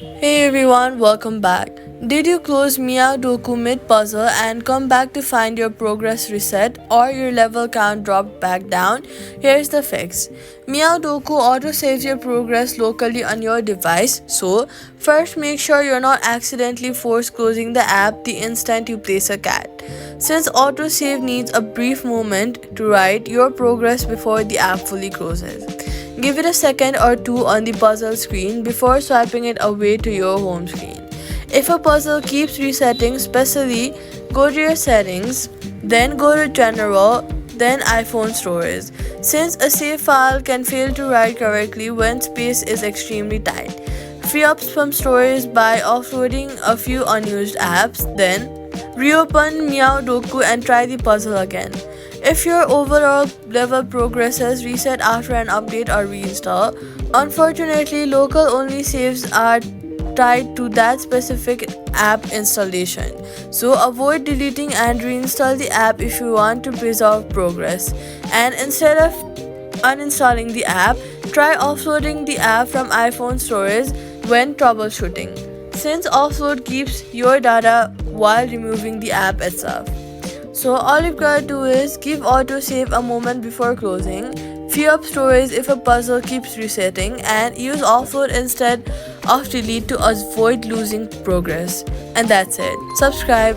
Hey everyone, welcome back. Did you close Meowdoku mid puzzle and come back to find your progress reset or your level count dropped back down? Here's the fix. Meowdoku auto saves your progress locally on your device, so first make sure you're not accidentally force closing the app the instant you place a cat. Since autosave needs a brief moment to write your progress before the app fully closes. Give it a second or two on the puzzle screen before swiping it away to your home screen. If a puzzle keeps resetting, especially go to your settings, then go to general, then iPhone storage. Since a save file can fail to write correctly when space is extremely tight. Free up some storage by offloading a few unused apps, then reopen Meowdoku and try the puzzle again. If your overall level progresses reset after an update or reinstall, unfortunately local only saves are tied to that specific app installation. So avoid deleting and reinstall the app if you want to preserve progress. And instead of uninstalling the app, try offloading the app from iPhone storage when troubleshooting, since offload keeps your data while removing the app itself. So all you've got to do is give autosave a moment before closing, free up storage if a puzzle keeps resetting, and use offload instead of delete to avoid losing progress. And that's it. Subscribe.